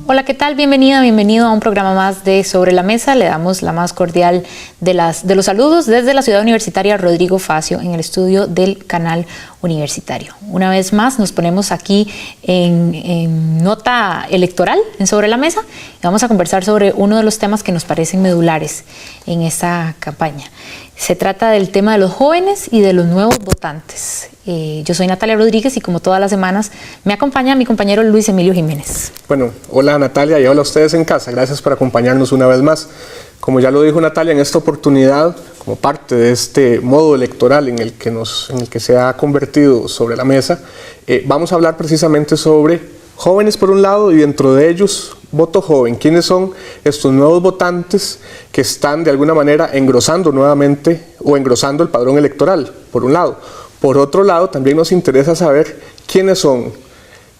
Hola, ¿qué tal? Bienvenido a un programa más de Sobre la Mesa. Le damos la más cordial de los saludos desde la Ciudad Universitaria Rodrigo Facio en el estudio del Canal Universitario. Una vez más nos ponemos aquí en nota electoral en Sobre la Mesa y vamos a conversar sobre uno de los temas que nos parecen medulares en esta campaña. Se trata del tema de los jóvenes y de los nuevos votantes. Yo soy Natalia Rodríguez y como todas las semanas me acompaña mi compañero Luis Emilio Jiménez. Bueno, hola Natalia y hola a ustedes en casa. Gracias por acompañarnos una vez más. Como ya lo dijo Natalia, en esta oportunidad, como parte de este modo electoral en el que se ha convertido Sobre la Mesa, vamos a hablar precisamente sobre jóvenes por un lado y dentro de ellos voto joven. ¿Quiénes son estos nuevos votantes que están de alguna manera engrosando nuevamente o engrosando el padrón electoral, por un lado? Por otro lado, también nos interesa saber quiénes son,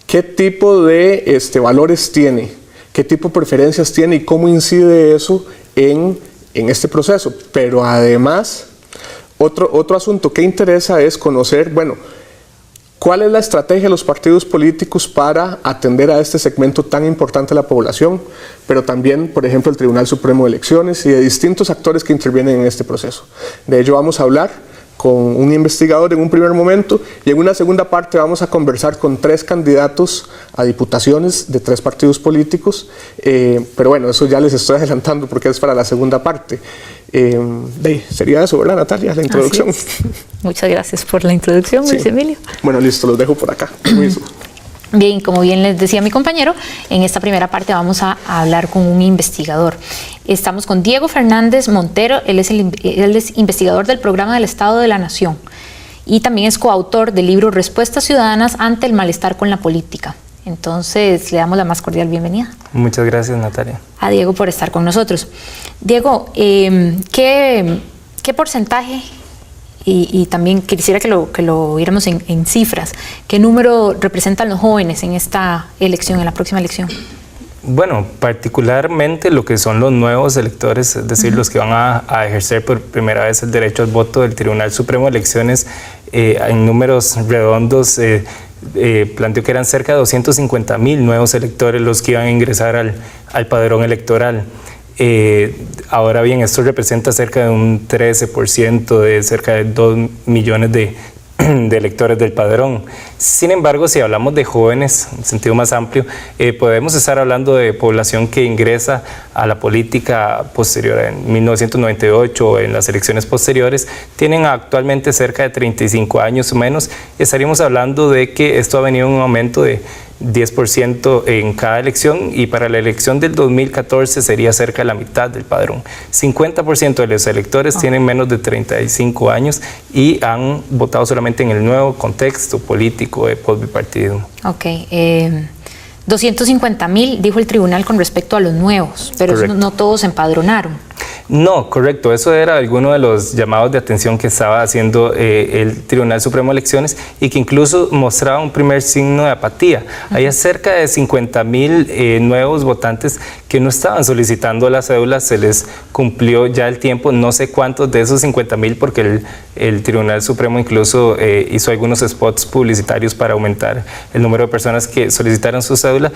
qué tipo de valores tiene, qué tipo de preferencias tiene y cómo incide eso en este proceso. Pero además, otro asunto que interesa es conocer, bueno, ¿cuál es la estrategia de los partidos políticos para atender a este segmento tan importante de la población? Pero también, por ejemplo, el Tribunal Supremo de Elecciones y de distintos actores que intervienen en este proceso. De ello vamos a hablar con un investigador en un primer momento y en una segunda parte vamos a conversar con 3 candidatos a diputaciones de 3 partidos políticos, pero bueno, eso ya les estoy adelantando porque es para la segunda parte. Sería eso, ¿verdad, Natalia? La introducción. Muchas gracias por la introducción, Luis Emilio. Bueno, listo, los dejo por acá. Bien, como bien les decía mi compañero, en esta primera parte vamos a hablar con un investigador. Estamos con Diego Fernández Montero, él es investigador del Programa del Estado de la Nación y también es coautor del libro Respuestas Ciudadanas ante el malestar con la política. Entonces, le damos la más cordial bienvenida. Muchas gracias, Natalia. A Diego por estar con nosotros. Diego, ¿qué porcentaje? Y también quisiera que lo viéramos en cifras. ¿Qué número representan los jóvenes en esta elección, en la próxima elección? Bueno, particularmente lo que son los nuevos electores, es decir, los que van a ejercer por primera vez el derecho al voto del Tribunal Supremo de Elecciones, en números redondos, planteó que eran cerca de 250,000 nuevos electores los que iban a ingresar al padrón electoral. Ahora bien, esto representa cerca de un 13% de cerca de 2 millones de electores del padrón. Sin embargo, si hablamos de jóvenes en sentido más amplio, podemos estar hablando de población que ingresa a la política posterior en 1998 o en las elecciones posteriores, tienen actualmente cerca de 35 años o menos. Estaríamos hablando de que esto ha venido en un aumento de 10% en cada elección y para la elección del 2014 sería cerca de la mitad del padrón. 50% de los electores tienen menos de 35 años y han votado solamente en el nuevo contexto político de postbipartidismo. Ok, 250,000 dijo el tribunal con respecto a los nuevos, pero no todos se empadronaron. No, correcto. Eso era alguno de los llamados de atención que estaba haciendo el Tribunal Supremo de Elecciones y que incluso mostraba un primer signo de apatía. Hay cerca de 50,000 nuevos votantes que no estaban solicitando las cédulas, se les cumplió ya el tiempo, no sé cuántos de esos 50,000 porque el Tribunal Supremo incluso hizo algunos spots publicitarios para aumentar el número de personas que solicitaron su cédula.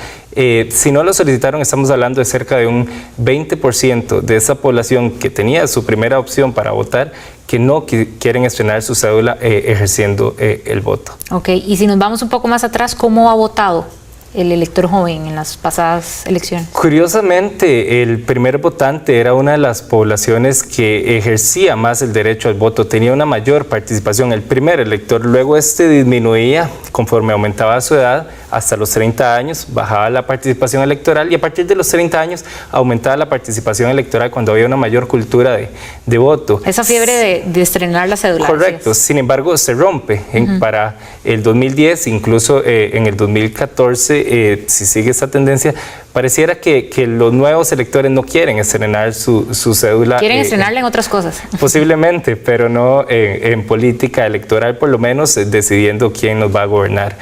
Si no lo solicitaron, estamos hablando de cerca de un 20% de esa población que tenía su primera opción para votar, que no quieren estrenar su cédula ejerciendo el voto. Ok, y si nos vamos un poco más atrás, ¿cómo ha votado el elector joven en las pasadas elecciones? Curiosamente, el primer votante era una de las poblaciones que ejercía más el derecho al voto, tenía una mayor participación, el primer elector. Luego disminuía conforme aumentaba su edad, hasta los 30 años bajaba la participación electoral y a partir de los 30 años aumentaba la participación electoral cuando había una mayor cultura de voto. Esa fiebre de estrenar la cédula. Correcto, sin embargo se rompe para el 2010, incluso en el 2014, si sigue esta tendencia, pareciera que los nuevos electores no quieren estrenar su cédula. Quieren estrenarla en otras cosas. Posiblemente, pero no en política electoral, por lo menos decidiendo quién nos va a gobernar.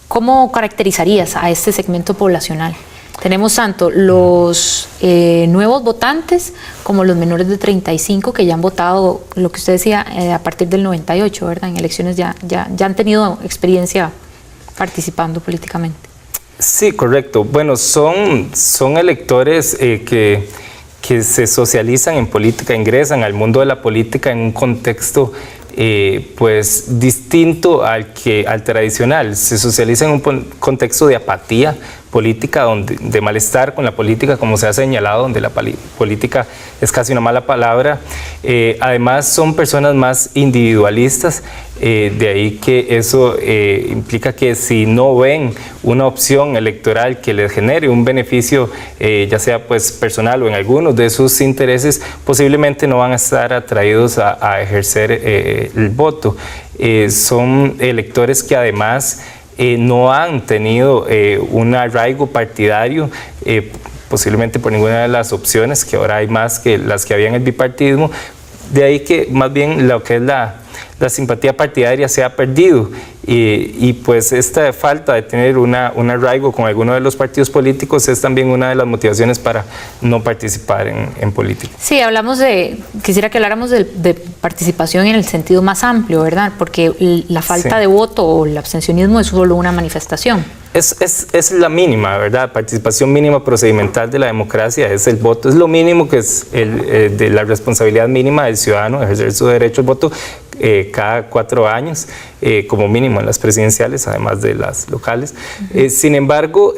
¿Cómo caracterizarías a este segmento poblacional? Tenemos tanto los nuevos votantes como los menores de 35 que ya han votado, lo que usted decía, a partir del 98, ¿verdad? En elecciones ya han tenido experiencia participando políticamente. Sí, correcto. Bueno, son electores que se socializan en política, ingresan al mundo de la política en un contexto pues distinto al tradicional. Se socializa en un contexto de apatía política, de malestar con la política, como se ha señalado, donde la política es casi una mala palabra. Además son personas más individualistas, de ahí que eso implica que si no ven una opción electoral que les genere un beneficio, ya sea pues personal o en algunos de sus intereses, posiblemente no van a estar atraídos a ejercer el voto. Son electores que además no han tenido un arraigo partidario, posiblemente por ninguna de las opciones, que ahora hay más que las que había en el bipartidismo, de ahí que más bien lo que es la simpatía partidaria se ha perdido y pues esta falta de tener un arraigo con alguno de los partidos políticos es también una de las motivaciones para no participar en política. Sí, quisiera que habláramos de participación en el sentido más amplio, ¿verdad? Porque la falta de voto o el abstencionismo es solo una manifestación. Es la mínima, ¿verdad? Participación mínima procedimental de la democracia es el voto, es lo mínimo que es de la responsabilidad mínima del ciudadano, ejercer su derecho al voto cada 4 años, como mínimo en las presidenciales, además de las locales. Sin embargo,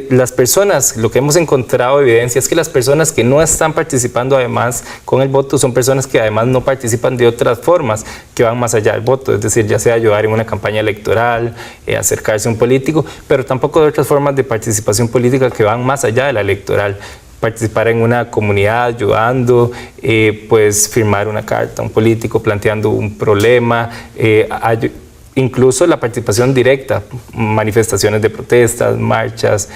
las personas, lo que hemos encontrado evidencia es que las personas que no están participando además con el voto son personas que además no participan de otras formas que van más allá del voto, es decir, ya sea ayudar en una campaña electoral, acercarse a un político, pero tampoco de otras formas de participación política que van más allá de la electoral. Participar en una comunidad ayudando, pues firmar una carta a un político planteando un problema, incluso la participación directa, manifestaciones de protestas, marchas,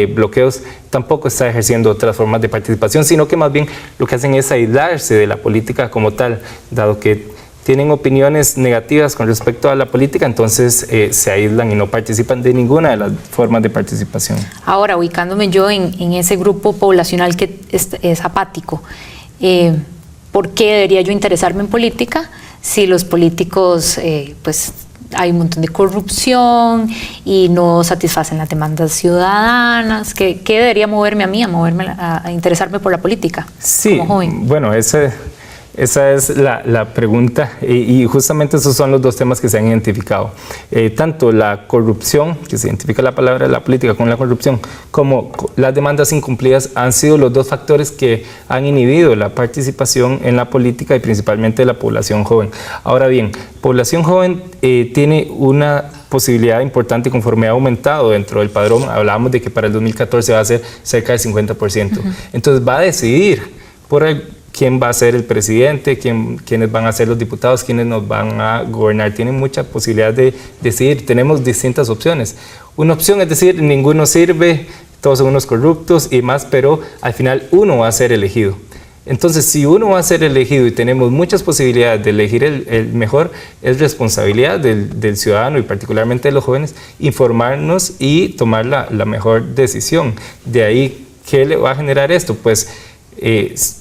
bloqueos, tampoco está ejerciendo otras formas de participación, sino que más bien lo que hacen es aislarse de la política como tal, dado que tienen opiniones negativas con respecto a la política, entonces se aíslan y no participan de ninguna de las formas de participación. Ahora, ubicándome yo en ese grupo poblacional que es apático, ¿por qué debería yo interesarme en política si los políticos, pues hay un montón de corrupción y no satisfacen las demandas ciudadanas? ¿Qué debería moverme a mí a interesarme por la política como joven? Bueno, esa es la pregunta y justamente esos son los dos temas que se han identificado. Tanto la corrupción, que se identifica la palabra de la política con la corrupción, como las demandas incumplidas han sido los dos factores que han inhibido la participación en la política y principalmente de la población joven. Ahora bien, población joven tiene una posibilidad importante conforme ha aumentado dentro del padrón. Hablábamos de que para el 2014 va a ser cerca del 50%. Entonces va a decidir por quién va a ser el presidente, quiénes van a ser los diputados, quiénes nos van a gobernar. Tienen mucha posibilidad de decidir. Tenemos distintas opciones. Una opción es decir, ninguno sirve, todos son unos corruptos y más, pero al final uno va a ser elegido. Entonces, si uno va a ser elegido y tenemos muchas posibilidades de elegir el mejor, es responsabilidad del ciudadano y particularmente de los jóvenes informarnos y tomar la mejor decisión. De ahí, ¿qué le va a generar esto? Pues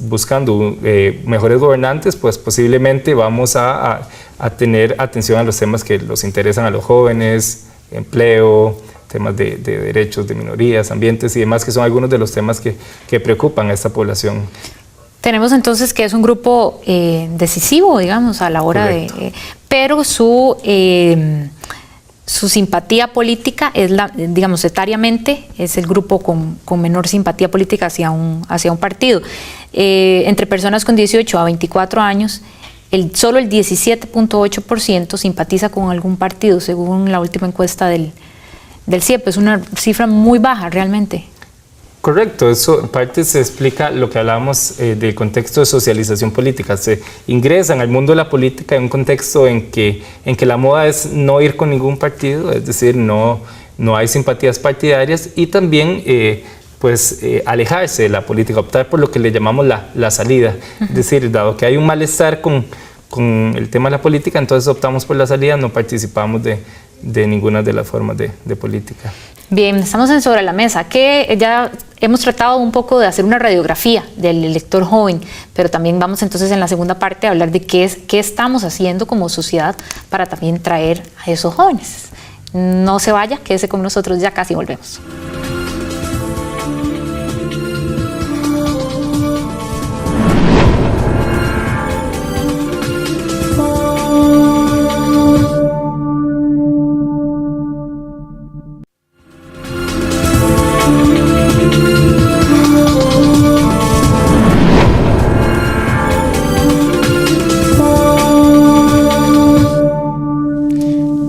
buscando mejores gobernantes, pues posiblemente vamos a tener atención a los temas que los interesan a los jóvenes, empleo, temas de derechos de minorías, ambientes y demás, que son algunos de los temas que preocupan a esta población. Tenemos entonces que es un grupo decisivo, digamos, a la hora de... pero su su simpatía política es digamos, etariamente, es el grupo con menor simpatía política hacia un partido. Entre personas con 18 a 24 años, solo el 17.8% simpatiza con algún partido, según la última encuesta del CIEP. Es una cifra muy baja realmente. Correcto, eso en parte se explica lo que hablábamos del contexto de socialización política. Se ingresan al mundo de la política en un contexto en que la moda es no ir con ningún partido, es decir, no hay simpatías partidarias, y también alejarse de la política, optar por lo que le llamamos la salida. Es decir, dado que hay un malestar con el tema de la política, entonces optamos por la salida, no participamos de ninguna de las formas de política. Bien, estamos en Sobre la Mesa, que ya hemos tratado un poco de hacer una radiografía del elector joven, pero también vamos entonces en la segunda parte a hablar de qué estamos haciendo como sociedad para también traer a esos jóvenes. No se vaya, quédese con nosotros, ya casi volvemos.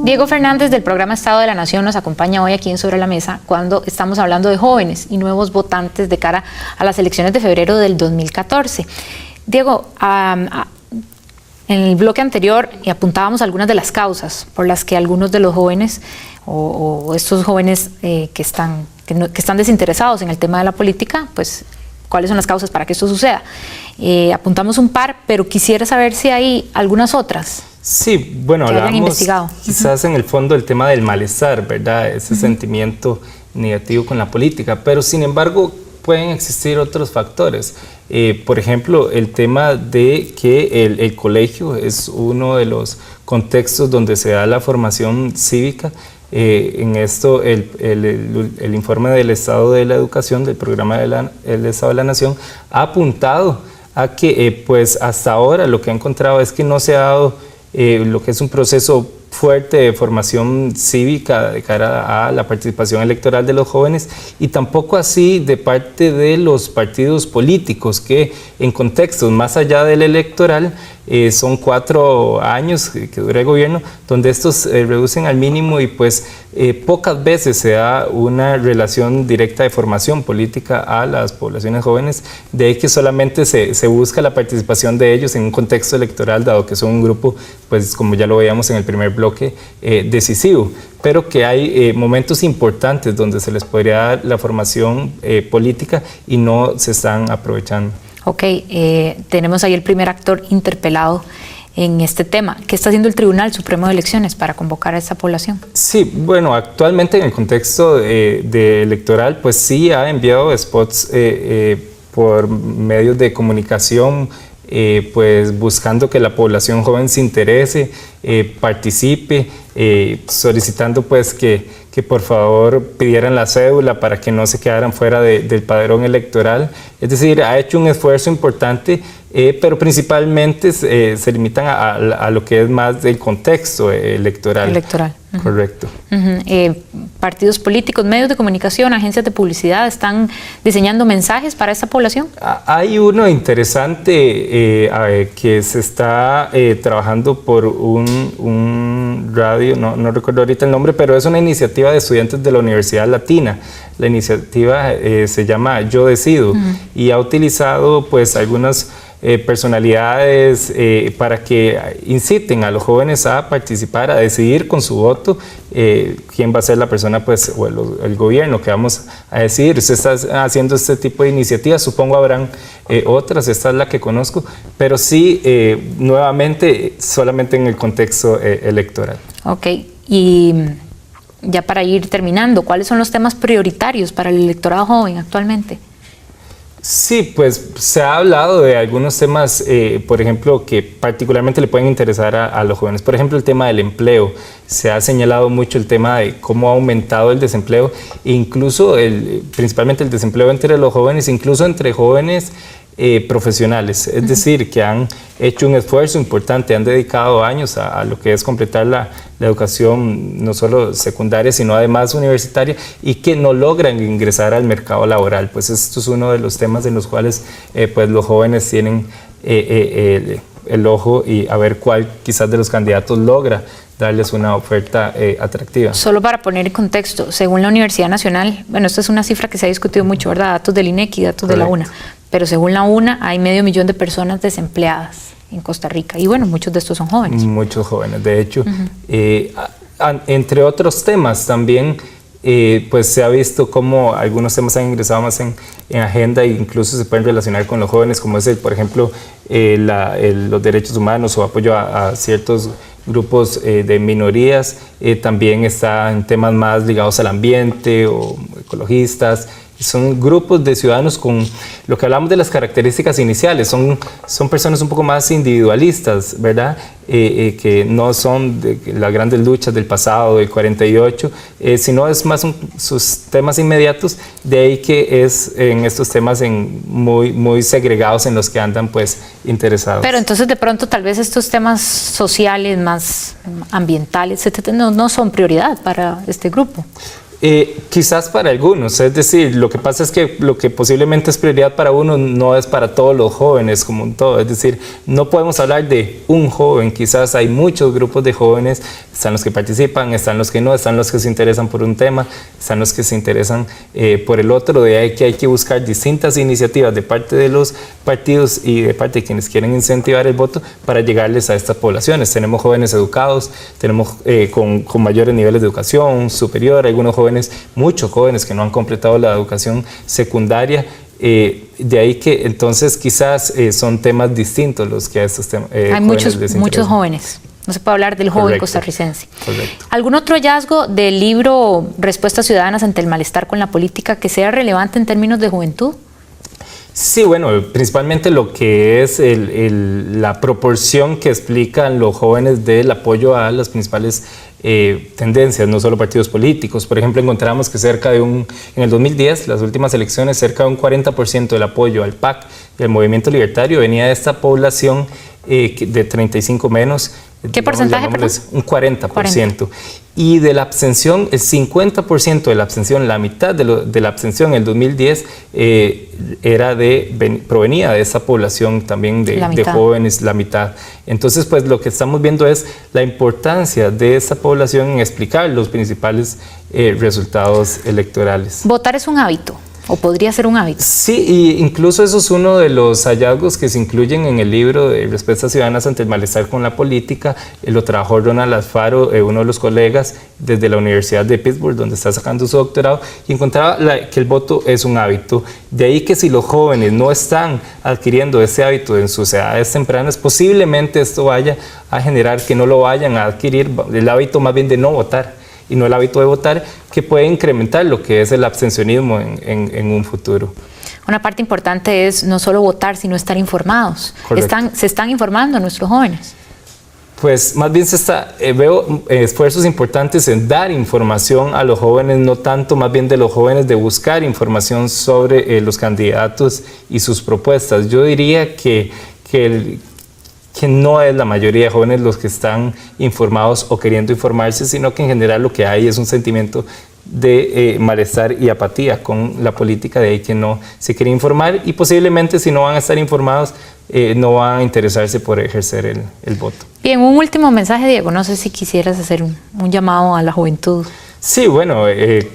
Diego Fernández del programa Estado de la Nación nos acompaña hoy aquí en Sobre la Mesa cuando estamos hablando de jóvenes y nuevos votantes de cara a las elecciones de febrero del 2014. Diego, en el bloque anterior apuntábamos algunas de las causas por las que algunos de los jóvenes o estos jóvenes que están desinteresados en el tema de la política, pues cuáles son las causas para que esto suceda. Apuntamos un par, pero quisiera saber si hay algunas otras. Sí, bueno, hablamos quizás en el fondo del tema del malestar, ¿verdad? Ese sentimiento negativo con la política, pero sin embargo pueden existir otros factores. Por ejemplo, el tema de que el colegio es uno de los contextos donde se da la formación cívica. En esto, el informe del Estado de la Educación, del programa del Estado de la Nación, ha apuntado a que pues hasta ahora lo que ha encontrado es que no se ha dado lo que es un proceso fuerte de formación cívica de cara a la participación electoral de los jóvenes, y tampoco así de parte de los partidos políticos que en contextos más allá del electoral son 4 años que dura el gobierno, donde estos reducen al mínimo y pues pocas veces se da una relación directa de formación política a las poblaciones jóvenes, de ahí que solamente se busca la participación de ellos en un contexto electoral, dado que son un grupo, pues como ya lo veíamos en el primer bloque, decisivo, pero que hay momentos importantes donde se les podría dar la formación política y no se están aprovechando. Ok, tenemos ahí el primer actor interpelado en este tema. ¿Qué está haciendo el Tribunal Supremo de Elecciones para convocar a esta población? Sí, bueno, actualmente en el contexto de electoral, pues sí ha enviado spots por medios de comunicación, pues buscando que la población joven se interese, participe, solicitando pues que por favor pidieran la cédula para que no se quedaran fuera del padrón electoral. Es decir, ha hecho un esfuerzo importante, pero principalmente se limitan a lo que es más del contexto electoral. Correcto. ¿Partidos políticos, medios de comunicación, agencias de publicidad están diseñando mensajes para esta población? Hay uno interesante que se está trabajando por un radio, no recuerdo ahorita el nombre, pero es una iniciativa de estudiantes de la Universidad Latina. La iniciativa se llama Yo Decido y ha utilizado pues algunas personalidades para que inciten a los jóvenes a participar, a decidir con su voto quién va a ser la persona, pues, o el gobierno que vamos a decidir. Se está haciendo este tipo de iniciativas, supongo habrán otras, esta es la que conozco, pero sí, nuevamente, solamente en el contexto electoral. Ok, y ya para ir terminando, ¿cuáles son los temas prioritarios para el electorado joven actualmente? Sí, pues se ha hablado de algunos temas, por ejemplo, que particularmente le pueden interesar a los jóvenes. Por ejemplo, el tema del empleo. Se ha señalado mucho el tema de cómo ha aumentado el desempleo, incluso principalmente el desempleo entre los jóvenes, incluso entre jóvenes profesionales, es decir, que han hecho un esfuerzo importante, han dedicado años a lo que es completar la educación no solo secundaria, sino además universitaria, y que no logran ingresar al mercado laboral. Pues esto es uno de los temas en los cuales pues los jóvenes tienen el ojo y a ver cuál quizás de los candidatos logra darles una oferta atractiva. Solo para poner en contexto, según la Universidad Nacional, bueno, esta es una cifra que se ha discutido mucho, ¿verdad? Datos del INEC y datos de la UNA, pero según la UNA hay 500,000 de personas desempleadas en Costa Rica y bueno, muchos de estos son jóvenes. Muchos jóvenes, de hecho. Entre otros temas también, pues se ha visto cómo algunos temas han ingresado más en agenda e incluso se pueden relacionar con los jóvenes, como es, por ejemplo, los derechos humanos o apoyo a ciertos grupos de minorías. También está en temas más ligados al ambiente o ecologistas. Son grupos de ciudadanos con lo que hablamos de las características iniciales, son personas un poco más individualistas, ¿verdad? Que no son de las grandes luchas del pasado, del 48, sino es más sus temas inmediatos, de ahí que es en estos temas muy segregados en los que andan pues interesados. Pero entonces de pronto tal vez estos temas sociales, más ambientales, no son prioridad para este grupo. Quizás para algunos, es decir, lo que pasa es que lo que posiblemente es prioridad para uno no es para todos los jóvenes como un todo, es decir, no podemos hablar de un joven, quizás hay muchos grupos de jóvenes, están los que participan, están los que no, están los que se interesan por un tema, están los que se interesan por el otro, de ahí que hay que buscar distintas iniciativas de parte de los partidos y de parte de quienes quieren incentivar el voto para llegarles a estas poblaciones. Tenemos jóvenes educados, tenemos con mayores niveles de educación superior, algunos jóvenes, muchos jóvenes que no han completado la educación secundaria, de ahí que entonces quizás son temas distintos los que a estos temas. Hay muchos jóvenes, no se puede hablar del joven costarricense. Correcto. ¿Algún otro hallazgo del libro Respuestas Ciudadanas ante el malestar con la política que sea relevante en términos de juventud? Sí, bueno, principalmente lo que es la proporción que explican los jóvenes del apoyo a las principales tendencias, no solo partidos políticos. Por ejemplo, encontramos que en el 2010, las últimas elecciones, cerca de un 40% del apoyo al PAC y al Movimiento Libertario venía de esta población de 35 menos. ¿Qué porcentaje, perdón? Un 40%. Y de la abstención, el 50% de la abstención, la mitad de la abstención en el 2010 provenía de esa población también de jóvenes, la mitad. Entonces, pues lo que estamos viendo es la importancia de esa población en explicar los principales resultados electorales. ¿Votar es un hábito? ¿O podría ser un hábito? Sí, y incluso eso es uno de los hallazgos que se incluyen en el libro de Respuestas Ciudadanas ante el malestar con la política. Lo trabajó Ronald Alfaro, uno de los colegas desde la Universidad de Pittsburgh, donde está sacando su doctorado, y encontraba que el voto es un hábito. De ahí que si los jóvenes no están adquiriendo ese hábito en sus edades tempranas, posiblemente esto vaya a generar que no lo vayan a adquirir, el hábito más bien de no votar, y no el hábito de votar, que puede incrementar lo que es el abstencionismo en un futuro. Una parte importante es no solo votar, sino estar informados. ¿Se están informando nuestros jóvenes? Pues más bien veo esfuerzos importantes en dar información a los jóvenes, no tanto más bien de los jóvenes de buscar información sobre los candidatos y sus propuestas. Yo diría que no es la mayoría de jóvenes los que están informados o queriendo informarse, sino que en general lo que hay es un sentimiento de malestar y apatía con la política, de ahí que no se quiere informar, y posiblemente si no van a estar informados no van a interesarse por ejercer el voto. Bien, un último mensaje, Diego, no sé si quisieras hacer un llamado a la juventud. Sí, bueno,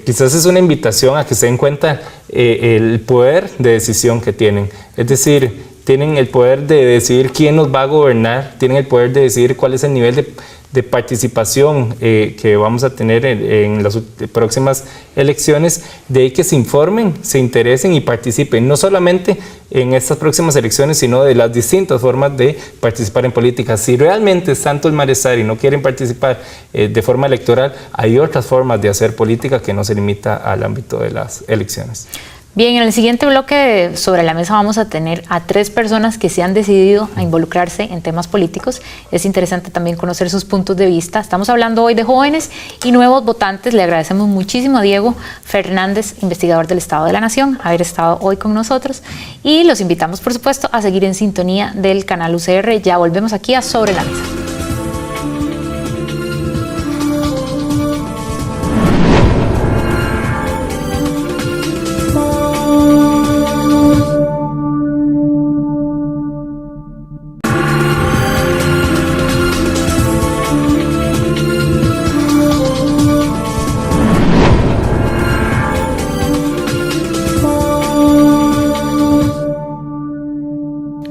quizás es una invitación a que se den cuenta el poder de decisión que tienen, es decir, tienen el poder de decidir quién nos va a gobernar, tienen el poder de decidir cuál es el nivel de participación que vamos a tener en las próximas elecciones, de ahí que se informen, se interesen y participen, no solamente en estas próximas elecciones, sino de las distintas formas de participar en política. Si realmente es tanto el malestar y no quieren participar de forma electoral, hay otras formas de hacer política que no se limita al ámbito de las elecciones. Bien, en el siguiente bloque sobre la mesa vamos a tener a 3 personas que se han decidido a involucrarse en temas políticos. Es interesante también conocer sus puntos de vista. Estamos hablando hoy de jóvenes y nuevos votantes. Le agradecemos muchísimo a Diego Fernández, investigador del Estado de la Nación, haber estado hoy con nosotros. Y los invitamos, por supuesto, a seguir en sintonía del canal UCR. Ya volvemos aquí a Sobre la Mesa.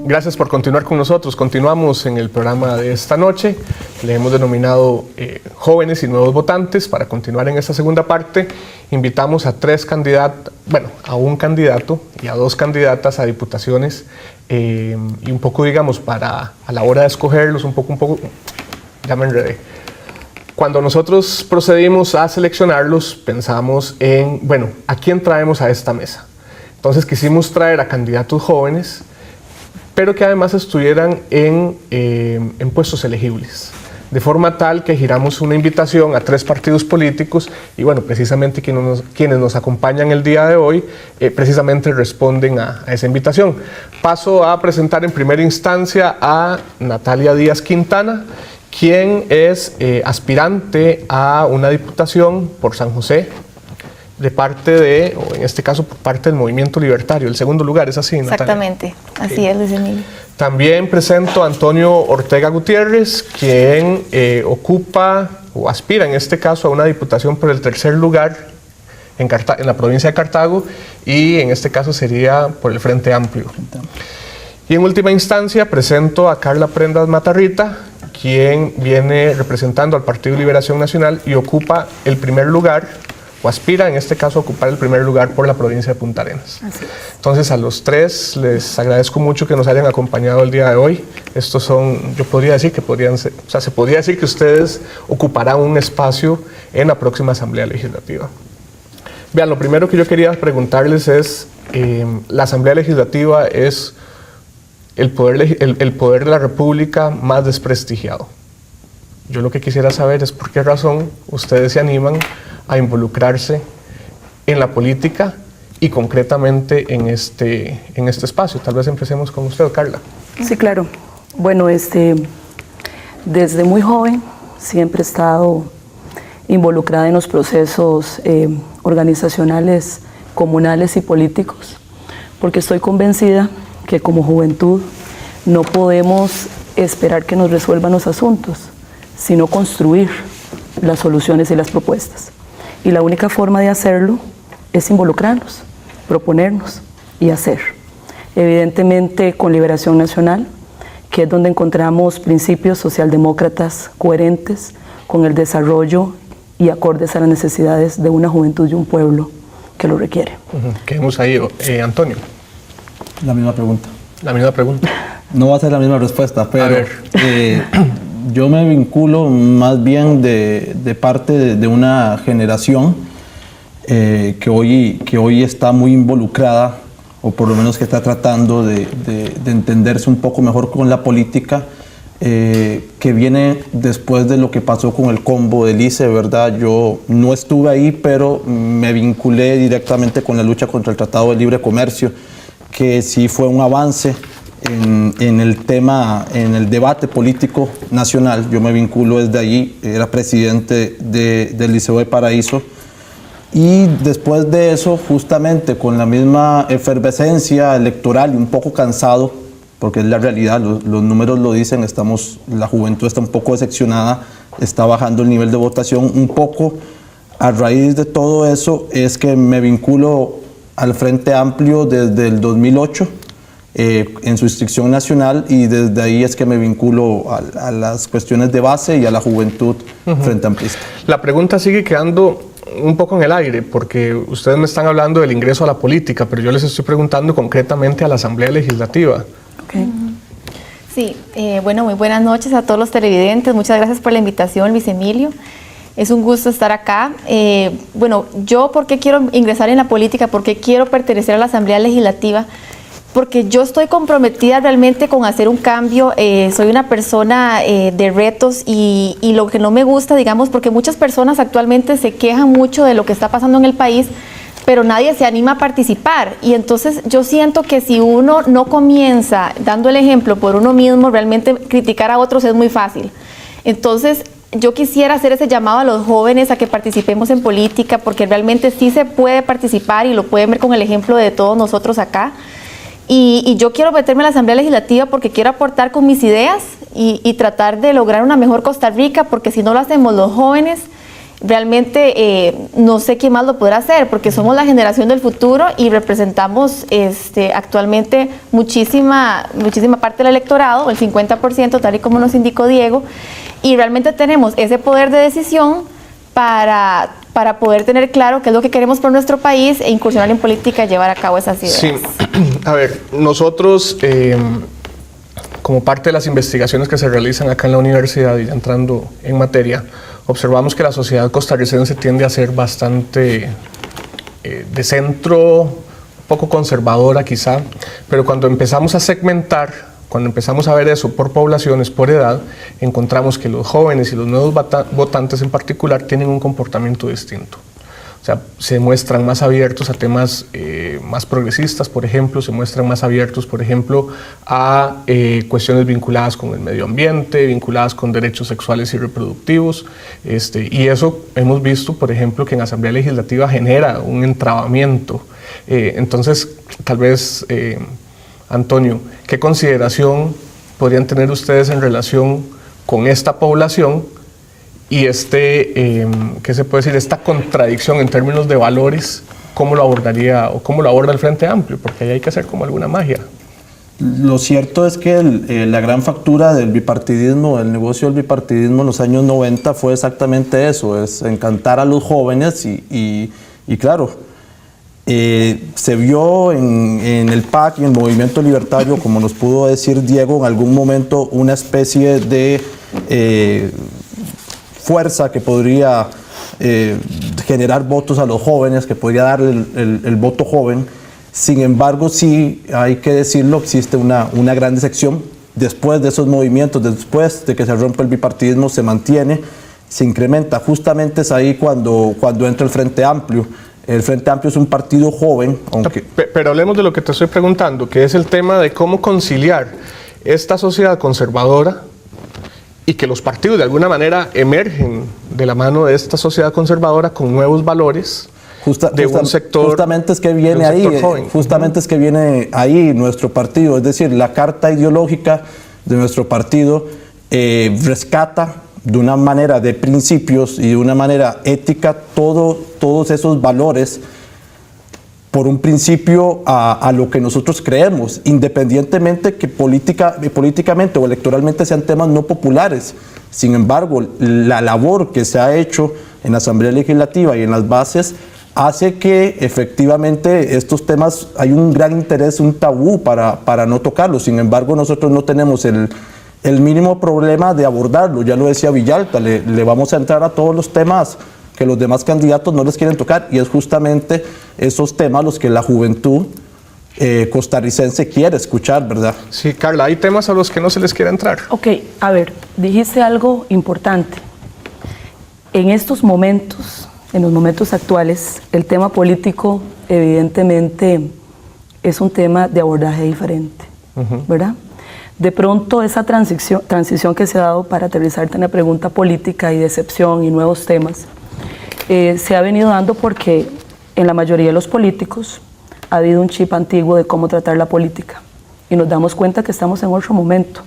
Gracias por continuar con nosotros. Continuamos en el programa de esta noche. Le hemos denominado Jóvenes y Nuevos Votantes. Para continuar en esta segunda parte, invitamos a 3 candidatos, bueno, a un candidato y a 2 candidatas a diputaciones y un poco, digamos, para a la hora de escogerlos, un poco, ya me enredé. Cuando nosotros procedimos a seleccionarlos, pensamos en, bueno, ¿a quién traemos a esta mesa? Entonces quisimos traer a candidatos jóvenes, pero que además estuvieran en puestos elegibles, de forma tal que giramos una invitación a 3 partidos políticos y bueno, precisamente quienes nos acompañan el día de hoy, precisamente responden a esa invitación. Paso a presentar en primera instancia a Natalia Díaz Quintana, quien es aspirante a una diputación por San José, de parte de, o en este caso por parte del Movimiento Libertario, el segundo lugar, ¿es así, Natalia? Exactamente, así es, Luis Emilio. También presento a Antonio Ortega Gutiérrez, quien ocupa o aspira en este caso a una diputación por el tercer lugar en la provincia de Cartago y en este caso sería por el Frente Amplio. Y en última instancia presento a Carla Prendas Matarrita, quien viene representando al Partido Liberación Nacional y ocupa el primer lugar, o aspira en este caso a ocupar el primer lugar por la provincia de Punta Arenas. Entonces a los 3 les agradezco mucho que nos hayan acompañado el día de hoy. Estos son, yo podría decir que podrían ser, o sea, se podría decir que ustedes ocuparán un espacio en la próxima Asamblea Legislativa. Vean, lo primero que yo quería preguntarles es, la Asamblea Legislativa es el poder de la República más desprestigiado. Yo lo que quisiera saber es por qué razón ustedes se animan a involucrarse en la política y concretamente en este espacio. Tal vez empecemos con usted, Carla. Sí, claro. Bueno, desde muy joven siempre he estado involucrada en los procesos organizacionales, comunales y políticos, porque estoy convencida que como juventud no podemos esperar que nos resuelvan los asuntos, sino construir las soluciones y las propuestas. Y la única forma de hacerlo es involucrarnos, proponernos y hacer. Evidentemente con Liberación Nacional, que es donde encontramos principios socialdemócratas coherentes con el desarrollo y acordes a las necesidades de una juventud y un pueblo que lo requiere. Quedemos ahí. Antonio. La misma pregunta. La misma pregunta. No va a ser la misma respuesta, pero yo me vinculo más bien de parte de una generación que hoy está muy involucrada, o por lo menos que está tratando de entenderse un poco mejor con la política, que viene después de lo que pasó con el combo del ICE, ¿verdad? Yo no estuve ahí, pero me vinculé directamente con la lucha contra el Tratado de Libre Comercio, que sí fue un avance en el tema, en el debate político nacional. Yo me vinculo desde allí, era presidente del Liceo de Paraíso, y después de eso, justamente con la misma efervescencia electoral y un poco cansado, porque es la realidad, los números lo dicen, la juventud está un poco decepcionada, está bajando el nivel de votación un poco. A raíz de todo eso es que me vinculo al Frente Amplio desde el 2008, en su inscripción nacional, y desde ahí es que me vinculo a las cuestiones de base y a la juventud frente amplista. La pregunta sigue quedando un poco en el aire, porque ustedes me están hablando del ingreso a la política, pero yo les estoy preguntando concretamente a la Asamblea Legislativa. Okay. Sí, bueno, muy buenas noches a todos los televidentes. Muchas gracias por la invitación, Luis Emilio. Es un gusto estar acá. Bueno, yo, ¿por qué quiero ingresar en la política? ¿Por qué quiero pertenecer a la Asamblea Legislativa? Porque yo estoy comprometida realmente con hacer un cambio. Soy una persona de retos y lo que no me gusta, digamos, porque muchas personas actualmente se quejan mucho de lo que está pasando en el país, pero nadie se anima a participar. Y entonces yo siento que si uno no comienza dando el ejemplo por uno mismo, realmente criticar a otros es muy fácil. Entonces yo quisiera hacer ese llamado a los jóvenes a que participemos en política, porque realmente sí se puede participar y lo pueden ver con el ejemplo de todos nosotros acá. Y yo quiero meterme en la Asamblea Legislativa porque quiero aportar con mis ideas y tratar de lograr una mejor Costa Rica, porque si no lo hacemos los jóvenes, realmente no sé quién más lo podrá hacer, porque somos la generación del futuro y representamos actualmente muchísima parte del electorado, el 50%, tal y como nos indicó Diego, y realmente tenemos ese poder de decisión para poder tener claro qué es lo que queremos por nuestro país e incursionar en política y llevar a cabo esas ideas. Sí, a ver, nosotros como parte de las investigaciones que se realizan acá en la universidad y ya entrando en materia, observamos que la sociedad costarricense tiende a ser bastante de centro, un poco conservadora quizá, pero cuando empezamos a segmentar, cuando empezamos a ver eso por poblaciones, por edad, encontramos que los jóvenes y los nuevos votantes en particular tienen un comportamiento distinto. O sea, se muestran más abiertos a temas más progresistas, por ejemplo, se muestran más abiertos, por ejemplo, a cuestiones vinculadas con el medio ambiente, vinculadas con derechos sexuales y reproductivos. Y eso hemos visto, por ejemplo, que en Asamblea Legislativa genera un entrabamiento. Entonces, tal vez, Antonio, ¿qué consideración podrían tener ustedes en relación con esta población y ¿qué se puede decir? Esta contradicción en términos de valores, ¿cómo lo abordaría o cómo lo aborda el Frente Amplio? Porque ahí hay que hacer como alguna magia. Lo cierto es que la gran factura del bipartidismo, el negocio del bipartidismo en los años 90 fue exactamente eso, es encantar a los jóvenes y claro, se vio en el PAC y en el Movimiento Libertario, como nos pudo decir Diego, en algún momento una especie de fuerza que podría generar votos a los jóvenes, que podría darle el voto joven. Sin embargo, sí, hay que decirlo, existe una gran decepción. Después de esos movimientos, después de que se rompe el bipartidismo, se mantiene, se incrementa. Justamente es ahí cuando entra el Frente Amplio. El Frente Amplio es un partido joven, aunque... Pero hablemos de lo que te estoy preguntando, que es el tema de cómo conciliar esta sociedad conservadora y que los partidos de alguna manera emergen de la mano de esta sociedad conservadora con nuevos valores de un sector. Justamente es que viene ahí, es que viene ahí nuestro partido, es decir, la carta ideológica de nuestro partido rescata de una manera de principios y de una manera ética todos esos valores por un principio a lo que nosotros creemos, independientemente que políticamente o electoralmente sean temas no populares. Sin embargo, la labor que se ha hecho en la Asamblea Legislativa y en las bases hace que efectivamente estos temas hay un gran interés, un tabú para no tocarlos. Sin embargo, nosotros no tenemos el mínimo problema de abordarlo. Ya lo decía Villalta, le vamos a entrar a todos los temas que los demás candidatos no les quieren tocar, y es justamente esos temas los que la juventud costarricense quiere escuchar, ¿verdad? Sí, Carla, hay temas a los que no se les quiere entrar. Ok, a ver, dijiste algo importante. En estos momentos, en los momentos actuales, el tema político evidentemente es un tema de abordaje diferente, ¿verdad? De pronto esa transición que se ha dado para aterrizarte en la pregunta política y decepción y nuevos temas, se ha venido dando porque en la mayoría de los políticos ha habido un chip antiguo de cómo tratar la política y nos damos cuenta que estamos en otro momento,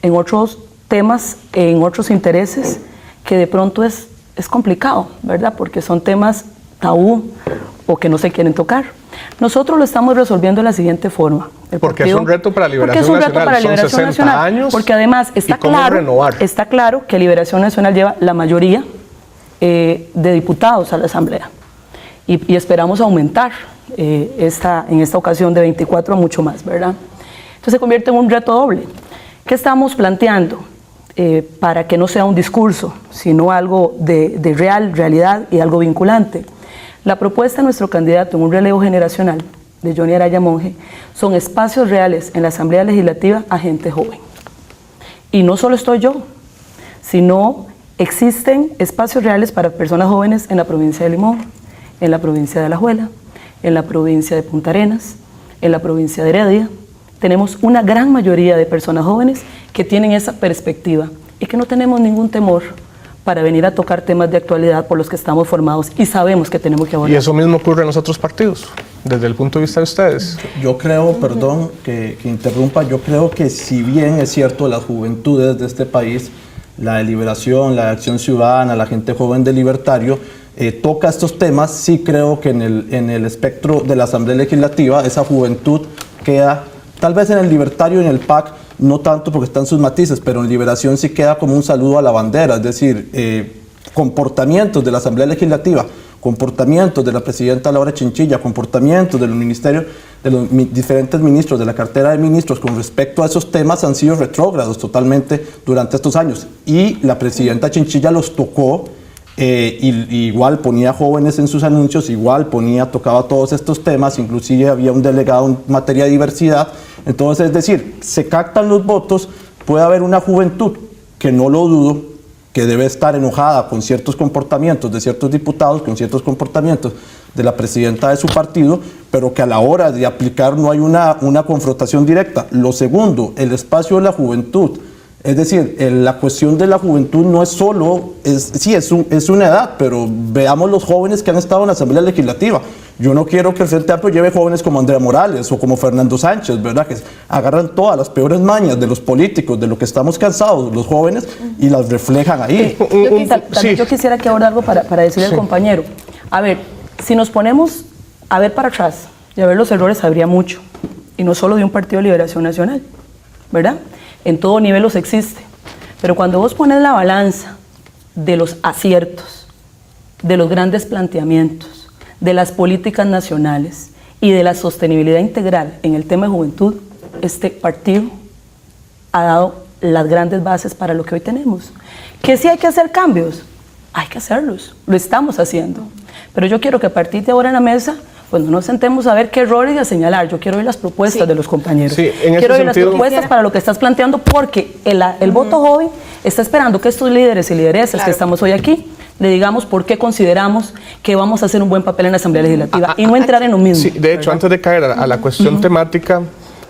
en otros temas, en otros intereses que de pronto es complicado, ¿verdad? Porque son temas tabú o que no se quieren tocar. Nosotros lo estamos resolviendo de la siguiente forma. Porque es un reto para Liberación Nacional, son 60 años. Porque además está claro que Liberación Nacional lleva la mayoría de diputados a la Asamblea y esperamos aumentar en esta ocasión de 24 a mucho más, ¿verdad? Entonces se convierte en un reto doble. ¿Qué estamos planteando? para que no sea un discurso, sino algo de realidad y algo vinculante. La propuesta de nuestro candidato en un relevo generacional, de Johnny Araya Monge, son espacios reales en la Asamblea Legislativa a gente joven. Y no solo estoy yo, sino existen espacios reales para personas jóvenes en la provincia de Limón, en la provincia de Alajuela, en la provincia de Punta Arenas, en la provincia de Heredia. Tenemos una gran mayoría de personas jóvenes que tienen esa perspectiva y que no tenemos ningún temor para venir a tocar temas de actualidad por los que estamos formados y sabemos que tenemos que abordar. Y eso mismo ocurre en los otros partidos, desde el punto de vista de ustedes. Yo creo, perdón que interrumpa, yo creo que si bien es cierto las juventudes de este país, la de Liberación, la de Acción Ciudadana, la gente joven de Libertario, toca estos temas, sí creo que en el espectro de la Asamblea Legislativa esa juventud queda, tal vez en el Libertario y en el PAC, no tanto porque están sus matices, pero en Liberación sí queda como un saludo a la bandera, es decir, comportamientos de la Asamblea Legislativa, comportamientos de la presidenta Laura Chinchilla, comportamientos de los ministerios, de los diferentes ministros de la cartera de ministros con respecto a esos temas han sido retrógrados totalmente durante estos años. Y la presidenta Chinchilla los tocó, igual ponía jóvenes en sus anuncios, igual tocaba todos estos temas, inclusive había un delegado en materia de diversidad. Entonces, es decir, se captan los votos, puede haber una juventud que no lo dudo, que debe estar enojada con ciertos comportamientos de ciertos diputados, con ciertos comportamientos de la presidenta de su partido, pero que a la hora de aplicar no hay una confrontación directa. Lo segundo, el espacio de la juventud. Es decir, la cuestión de la juventud no es solo, es una edad, pero veamos los jóvenes que han estado en la Asamblea Legislativa. Yo no quiero que el Frente Amplio lleve jóvenes como Andrea Morales o como Fernando Sánchez, ¿verdad? Que agarran todas las peores mañas de los políticos, de lo que estamos cansados, los jóvenes, y las reflejan ahí. Yo quisiera que ahora algo para decirle al compañero. A ver, si nos ponemos a ver para atrás y a ver los errores, habría mucho. Y no solo de un partido de Liberación Nacional, ¿verdad? En todo nivel los existe. Pero cuando vos pones la balanza de los aciertos, de los grandes planteamientos, de las políticas nacionales y de la sostenibilidad integral en el tema de juventud, este partido ha dado las grandes bases para lo que hoy tenemos. ¿Que sí hay que hacer cambios? Hay que hacerlos, lo estamos haciendo. Pero yo quiero que a partir de ahora en la mesa, pues no nos sentemos a ver qué errores y a señalar. Yo quiero oír las propuestas de los compañeros. Sí, en ese quiero oír sentido, las propuestas para lo que estás planteando, porque el voto joven está esperando que estos líderes y lideresas que estamos hoy aquí le digamos por qué consideramos que vamos a hacer un buen papel en la Asamblea Legislativa y no entrar en lo mismo. Sí, de hecho, antes de caer a la cuestión temática,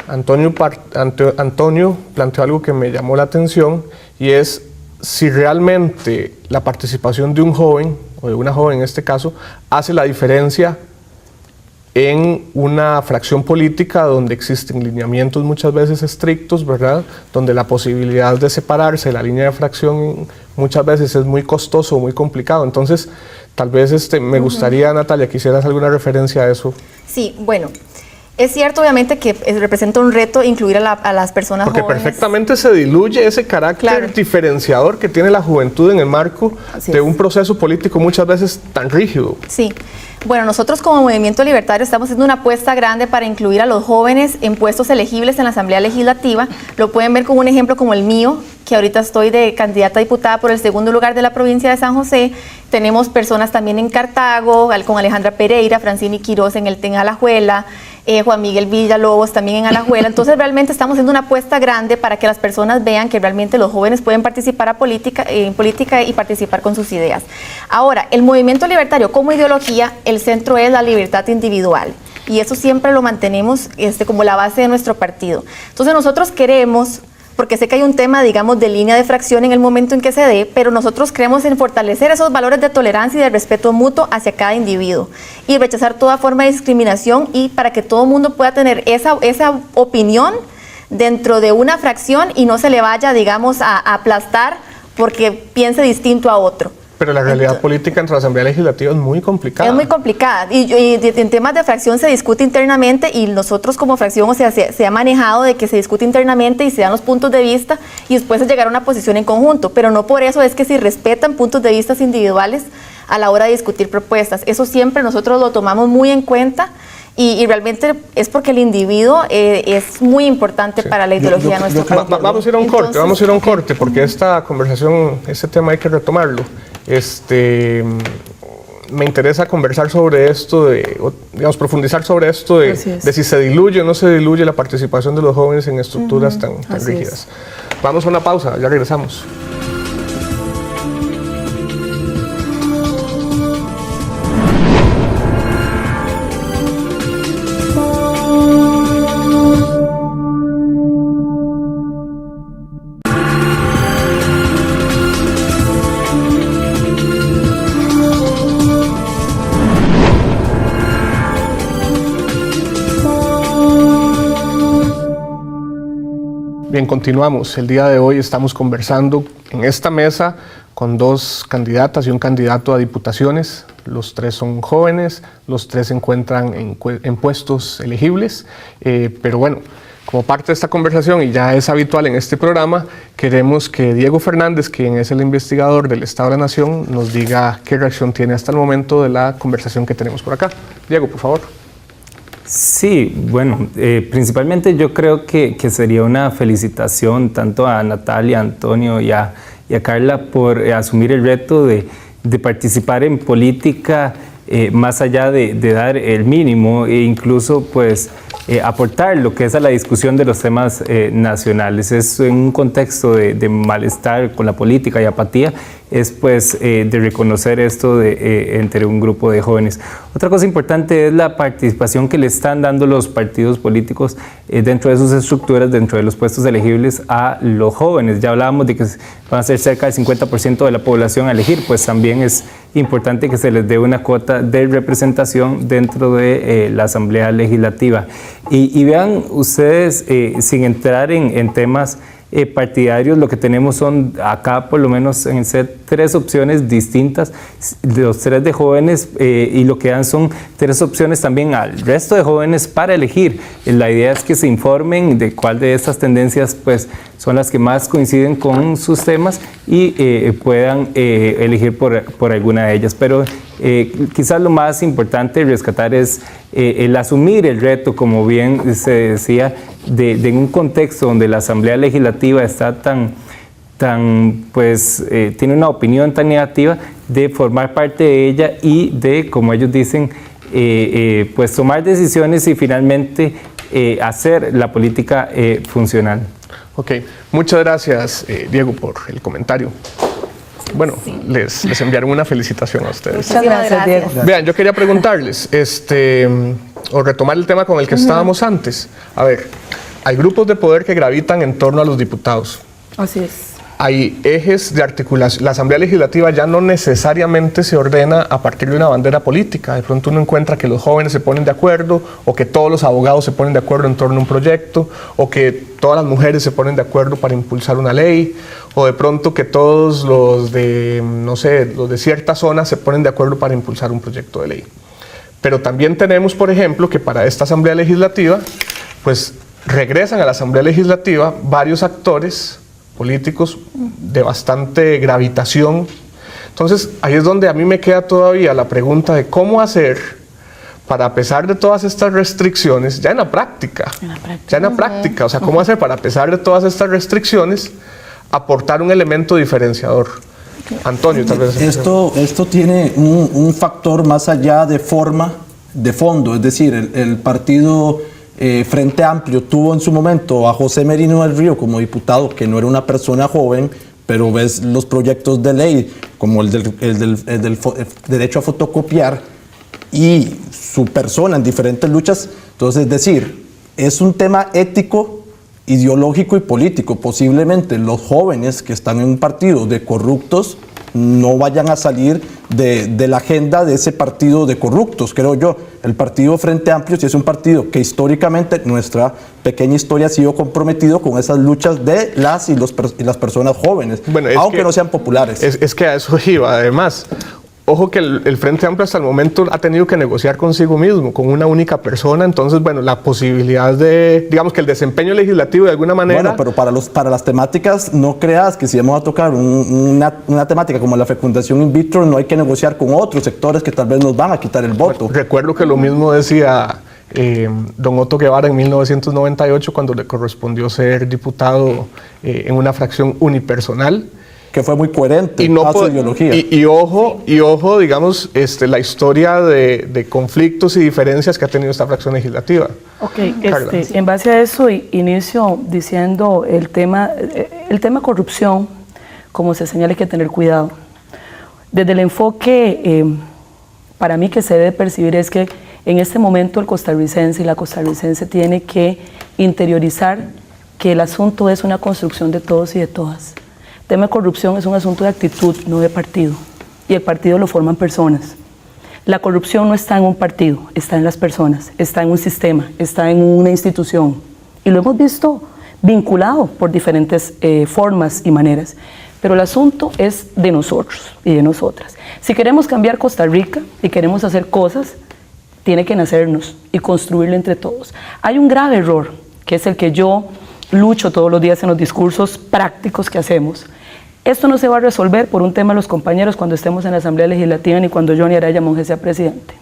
Antonio planteó algo que me llamó la atención, y es si realmente la participación de un joven, o de una joven en este caso, hace la diferencia en una fracción política donde existen lineamientos muchas veces estrictos, ¿verdad? Donde la posibilidad de separarse de la línea de fracción muchas veces es muy costoso, muy complicado. Entonces, tal vez me gustaría, Natalia, que hicieras alguna referencia a eso. Sí, bueno, es cierto obviamente que representa un reto incluir a las personas Porque jóvenes. perfectamente se diluye ese carácter diferenciador que tiene la juventud en el marco de un proceso político muchas veces tan rígido. Sí. Bueno, nosotros como Movimiento Libertario estamos haciendo una apuesta grande para incluir a los jóvenes en puestos elegibles en la Asamblea Legislativa. Lo pueden ver con un ejemplo como el mío, que ahorita estoy de candidata a diputada por el segundo lugar de la provincia de San José. Tenemos personas también en Cartago, con Alejandra Pereira, Francini Quiroz en el TEN Alajuela, Juan Miguel Villalobos también en Alajuela. Entonces realmente estamos haciendo una apuesta grande para que las personas vean que realmente los jóvenes pueden participar en política y participar con sus ideas. Ahora, el Movimiento Libertario como ideología, el centro es la libertad individual. Y eso siempre lo mantenemos como la base de nuestro partido. Entonces nosotros queremos, porque sé que hay un tema, digamos, de línea de fracción en el momento en que se dé, pero nosotros creemos en fortalecer esos valores de tolerancia y de respeto mutuo hacia cada individuo y rechazar toda forma de discriminación, y para que todo el mundo pueda tener esa opinión dentro de una fracción y no se le vaya, digamos, a aplastar porque piense distinto a otro. Pero la realidad política entre la Asamblea Legislativa es muy complicada. Es muy complicada y en temas de fracción se discute internamente, y nosotros como fracción, o sea, se ha manejado de que se discute internamente y se dan los puntos de vista y después se llegar a una posición en conjunto, pero no por eso es que si respetan puntos de vista individuales a la hora de discutir propuestas. Eso siempre nosotros lo tomamos muy en cuenta y realmente es porque el individuo es muy importante para la ideología de nuestro país. Vamos a ir a un corte, vamos a ir a un corte, porque esta conversación, este tema hay que retomarlo. Me interesa conversar sobre esto, digamos, profundizar sobre esto de si se diluye o no se diluye la participación de los jóvenes en estructuras tan rígidas. Vamos a una pausa, ya regresamos. Bien, continuamos. El día de hoy estamos conversando en esta mesa con 2 candidatas y un candidato a diputaciones. Los 3 son jóvenes, los 3 se encuentran en puestos elegibles, pero bueno, como parte de esta conversación, y ya es habitual en este programa, queremos que Diego Fernández, quien es el investigador del Estado de la Nación, nos diga qué reacción tiene hasta el momento de la conversación que tenemos por acá. Diego, por favor. Sí, bueno, principalmente yo creo que sería una felicitación tanto a Natalia, a Antonio y a Carla por asumir el reto de participar en política más allá de dar el mínimo e incluso pues aportar lo que es a la discusión de los temas nacionales. Es en un contexto de malestar con la política y apatía, es pues de reconocer esto entre un grupo de jóvenes. Otra cosa importante es la participación que le están dando los partidos políticos dentro de sus estructuras, dentro de los puestos elegibles a los jóvenes. Ya hablábamos de que van a ser cerca del 50% de la población a elegir, pues también es importante que se les dé una cuota de representación dentro de la Asamblea Legislativa. Y vean ustedes, sin entrar en temas partidarios, lo que tenemos son acá por lo menos en el set 3 opciones distintas, los 3 de jóvenes, y lo que dan son 3 opciones también al resto de jóvenes para elegir. La idea es que se informen de cuál de estas tendencias pues son las que más coinciden con sus temas y puedan elegir por alguna de ellas. Pero quizás lo más importante rescatar es el asumir el reto, como bien se decía, de un contexto donde la Asamblea Legislativa está tiene una opinión tan negativa, de formar parte de ella y de, como ellos dicen, pues tomar decisiones y finalmente hacer la política funcional. Ok, muchas gracias Diego por el comentario. Bueno, les enviaron una felicitación a ustedes. Muchas gracias, Diego. Vean, yo quería preguntarles, o retomar el tema con el que estábamos antes. A ver, hay grupos de poder que gravitan en torno a los diputados. Así es. Hay ejes de articulación. La Asamblea Legislativa ya no necesariamente se ordena a partir de una bandera política. De pronto uno encuentra que los jóvenes se ponen de acuerdo, o que todos los abogados se ponen de acuerdo en torno a un proyecto, o que todas las mujeres se ponen de acuerdo para impulsar una ley, o de pronto que todos los de, no sé, los de cierta zona se ponen de acuerdo para impulsar un proyecto de ley. Pero también tenemos, por ejemplo, que para esta Asamblea Legislativa, pues regresan a la Asamblea Legislativa varios actores políticos de bastante gravitación. Entonces, ahí es donde a mí me queda todavía la pregunta de cómo hacer para, a pesar de todas estas restricciones, ya en la práctica, o sea, cómo hacer para, a pesar de todas estas restricciones, aportar un elemento diferenciador. Antonio, tal vez. Esto tiene un factor más allá de forma, de fondo, es decir, el partido Frente Amplio tuvo en su momento a José Merino del Río como diputado, que no era una persona joven, pero ves los proyectos de ley, como el del derecho a fotocopiar, y su persona en diferentes luchas. Entonces, es decir, es un tema ético, ideológico y político. Posiblemente los jóvenes que están en un partido de corruptos no vayan a salir de la agenda de ese partido de corruptos, creo yo. El partido Frente Amplio sí es un partido que históricamente, nuestra pequeña historia, ha sido comprometido con esas luchas de las y las personas jóvenes, bueno, aunque no sean populares. Es que a eso iba, además. Ojo que el Frente Amplio hasta el momento ha tenido que negociar consigo mismo, con una única persona. Entonces, bueno, la posibilidad de, digamos que el desempeño legislativo de alguna manera... Bueno, pero para las temáticas, no creas que si vamos a tocar una temática como la fecundación in vitro, no hay que negociar con otros sectores que tal vez nos van a quitar el voto. Bueno, recuerdo que lo mismo decía don Otto Guevara en 1998, cuando le correspondió ser diputado en una fracción unipersonal. Que fue muy coherente Y, no a su ideología. y ojo, digamos, la historia de conflictos y diferencias que ha tenido esta fracción legislativa. Ok, Carla. en base a eso inicio diciendo el tema corrupción, como se señala, hay que tener cuidado. Desde el enfoque, para mí que se debe percibir es que en este momento el costarricense y la costarricense tiene que interiorizar que el asunto es una construcción de todos y de todas. El tema de corrupción es un asunto de actitud, no de partido, y el partido lo forman personas. La corrupción no está en un partido, está en las personas, está en un sistema, está en una institución, y lo hemos visto vinculado por diferentes formas y maneras, pero el asunto es de nosotros y de nosotras. Si queremos cambiar Costa Rica y queremos hacer cosas, tiene que nacernos y construirlo entre todos. Hay un grave error, que es el que yo lucho todos los días en los discursos prácticos que hacemos. Esto no se va a resolver por un tema de los compañeros cuando estemos en la Asamblea Legislativa ni cuando Johnny Araya Monge sea presidente.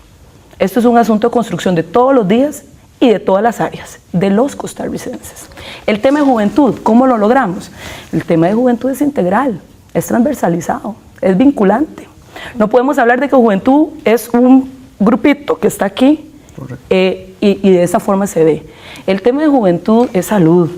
Esto es un asunto de construcción de todos los días y de todas las áreas, de los costarricenses. El tema de juventud, ¿cómo lo logramos? El tema de juventud es integral, es transversalizado, es vinculante. No podemos hablar de que juventud es un grupito que está aquí y de esa forma se ve. El tema de juventud es salud,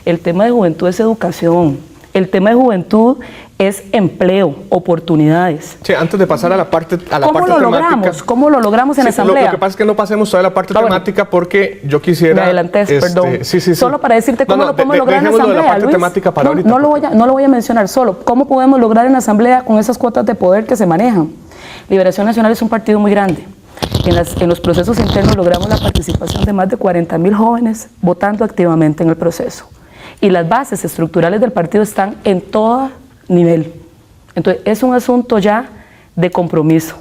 el tema de juventud es educación, el tema de juventud es empleo, oportunidades. Sí, antes de pasar a la parte ¿Cómo lo logramos? ¿Cómo lo logramos en la Asamblea? Lo que pasa es que no pasemos toda la parte temática porque yo quisiera... Me adelanté, perdón. Sí. Solo para decirte cómo lo podemos lograr en la Asamblea, la parte Luis. temática para ahorita. No lo voy a mencionar solo. ¿Cómo podemos lograr en la Asamblea con esas cuotas de poder que se manejan? Liberación Nacional es un partido muy grande. En los procesos internos logramos la participación de más de 40.000 jóvenes votando activamente en el proceso. Y las bases estructurales del partido están en todo nivel. Entonces, es un asunto ya de compromiso,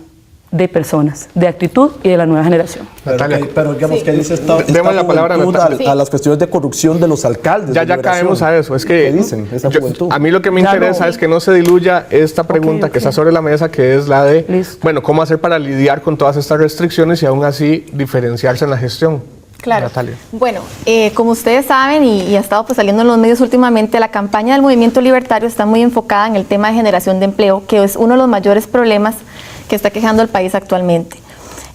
de personas, de actitud y de la nueva generación. Pero digamos, ¿qué dice esta Demos la palabra a juventud Natalia. a las cuestiones de corrupción de los alcaldes? Ya de caemos a eso. Es que ¿Qué dicen esa juventud? A mí lo que me interesa es que no se diluya esta pregunta que está sobre la mesa, que es la de, Listo. ¿cómo hacer para lidiar con todas estas restricciones y aún así diferenciarse en la gestión? Claro. Natalia. Bueno, como ustedes saben y ha estado saliendo en los medios últimamente, la campaña del Movimiento Libertario está muy enfocada en el tema de generación de empleo, que es uno de los mayores problemas que está quejando el país actualmente.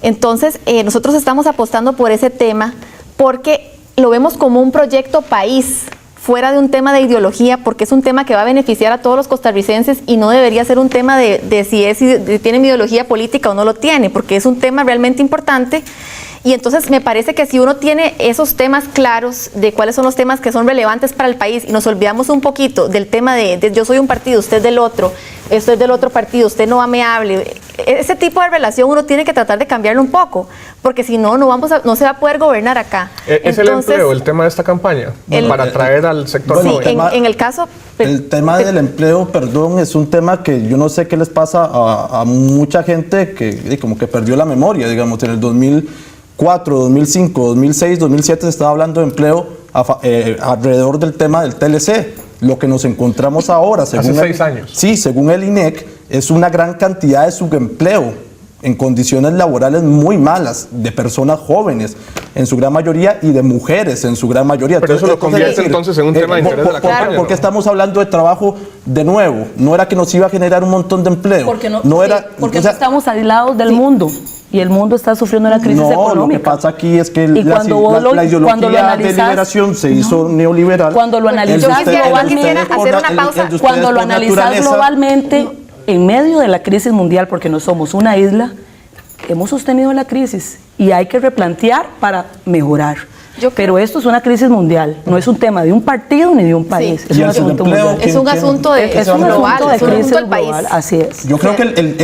Entonces, nosotros estamos apostando por ese tema porque lo vemos como un proyecto país, fuera de un tema de ideología, porque es un tema que va a beneficiar a todos los costarricenses y no debería ser un tema de si tienen ideología política o no lo tiene, porque es un tema realmente importante. Y entonces me parece que si uno tiene esos temas claros de cuáles son los temas que son relevantes para el país y nos olvidamos un poquito del tema de yo soy un partido, usted es del otro, esto es del otro partido, usted no me hable, ese tipo de relación uno tiene que tratar de cambiarlo un poco, porque si no, no se va a poder gobernar acá. ¿Es el empleo el tema de esta campaña? Para atraer al sector joven. En el caso... El tema del empleo, perdón, es un tema que yo no sé qué les pasa a mucha gente que como que perdió la memoria, digamos, en el 2004, 2005, 2006, 2007 se estaba hablando de empleo alrededor del tema del TLC. Lo que nos encontramos ahora, según hace 6 años. Sí, según el INEC, es una gran cantidad de subempleo en condiciones laborales muy malas de personas jóvenes, en su gran mayoría, y de mujeres, en su gran mayoría. Pero eso lo convierte entonces en un tema de interés de la campaña. Porque estamos hablando de trabajo de nuevo, no era que nos iba a generar un montón de empleo. Porque no estamos aislados del mundo. Y el mundo está sufriendo una crisis económica. No, lo que pasa aquí es que la ideología de liberación se hizo neoliberal. Cuando lo analizas globalmente, en medio de la crisis mundial, porque no somos una isla, hemos sostenido la crisis y hay que replantear para mejorar. Pero esto es una crisis mundial, no es un tema de un partido ni de un país, es un asunto mundial. Es un asunto de crisis del país. Así es. Yo creo que el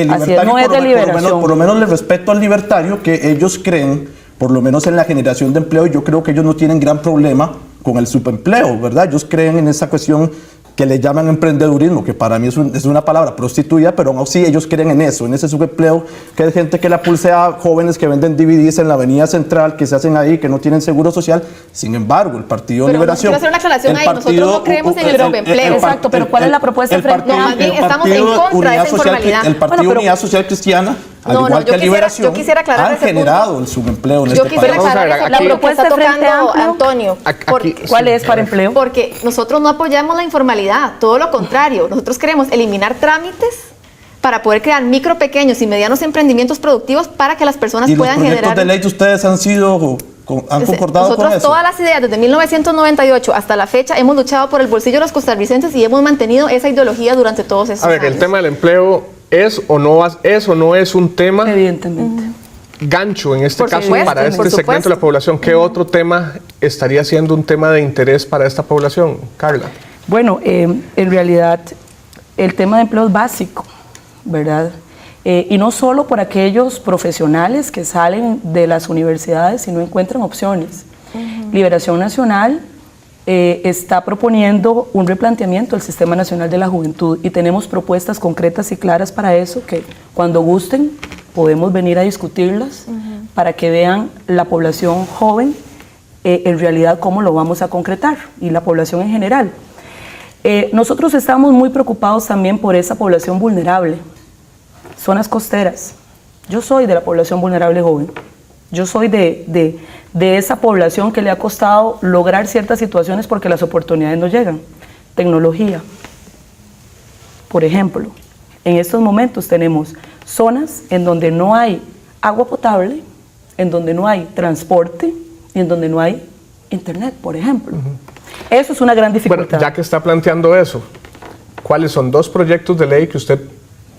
libertario, por lo menos le respeto al libertario, que ellos creen, por lo menos en la generación de empleo, yo creo que ellos no tienen gran problema con el subempleo, ¿verdad? Ellos creen en esa cuestión que le llaman emprendedurismo, que para mí es una palabra prostituida, pero aún así ellos creen en eso, en ese subempleo, que hay gente que la pulsea, jóvenes que venden DVDs en la avenida central, que se hacen ahí, que no tienen seguro social. Sin embargo, el Partido de Liberación... Quiero hacer una aclaración ahí, nosotros no creemos en el subempleo. Exacto, pero ¿cuál es la propuesta frente a estamos en contra de esa informalidad? El Partido Unidad Social Cristiana al No, igual yo que Liberación, quisiera aclarar han ese generado punto. el subempleo en Yo este quisiera país. Vamos a ver, aclarar la aquí- propuesta Frente tocando Amplio. Antonio. Aquí- ¿Cuál es para empleo? Porque nosotros no apoyamos la informalidad, todo lo contrario. Nosotros queremos eliminar trámites para poder crear micro, pequeños y medianos emprendimientos productivos para que las personas Y los puedan proyectos generar... de ley de ustedes han concordado Nosotros con eso. todas las ideas, desde 1998 hasta la fecha, hemos luchado por el bolsillo de los costarricenses y hemos mantenido esa ideología durante todos esos A ver, años. el tema del empleo es o no es un tema Evidentemente. gancho en este Por caso supuesto, para por este segmento supuesto. de la población. ¿Qué otro tema estaría siendo un tema de interés para esta población, Carla? Bueno, en realidad el tema de empleo es básico, ¿verdad? Y no solo por aquellos profesionales que salen de las universidades y no encuentran opciones. Liberación Nacional está proponiendo un replanteamiento del Sistema Nacional de la Juventud y tenemos propuestas concretas y claras para eso que cuando gusten podemos venir a discutirlas para que vean la población joven en realidad cómo lo vamos a concretar y la población en general. Nosotros estamos muy preocupados también por esa población vulnerable, zonas costeras. Yo soy de la población vulnerable joven. Yo soy de esa población que le ha costado lograr ciertas situaciones porque las oportunidades no llegan. Tecnología. Por ejemplo, en estos momentos tenemos zonas en donde no hay agua potable, en donde no hay transporte y en donde no hay internet, por ejemplo. Eso es una gran dificultad. Bueno, ya que está planteando eso, ¿cuáles son 2 proyectos de ley que usted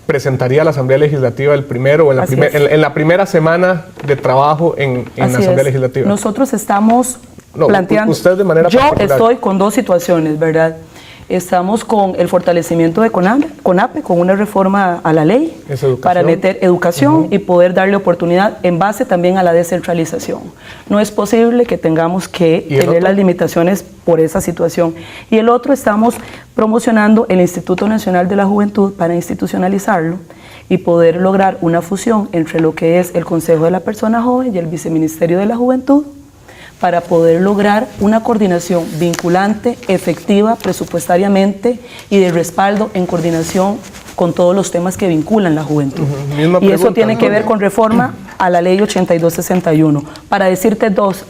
presentaría a la Asamblea Legislativa el primero o en Así en la primera semana de trabajo en la Así Asamblea es. Legislativa? Nosotros estamos No, planteando... usted de manera Yo particular. estoy con 2 situaciones, ¿verdad? Estamos con el fortalecimiento de CONAPE, con una reforma a la ley Es educación. para meter educación y poder darle oportunidad en base también a la descentralización. No es posible que tengamos que ¿Y el tener otro? las limitaciones por esa situación. Y el otro, estamos promocionando el Instituto Nacional de la Juventud para institucionalizarlo y poder lograr una fusión entre lo que es el Consejo de la Persona Joven y el Viceministerio de la Juventud para poder lograr una coordinación vinculante, efectiva, presupuestariamente y de respaldo en coordinación con todos los temas que vinculan la juventud. Misma Y eso pregunta, tiene que ver Antonio. con reforma a la ley 8261. Para decirte 2,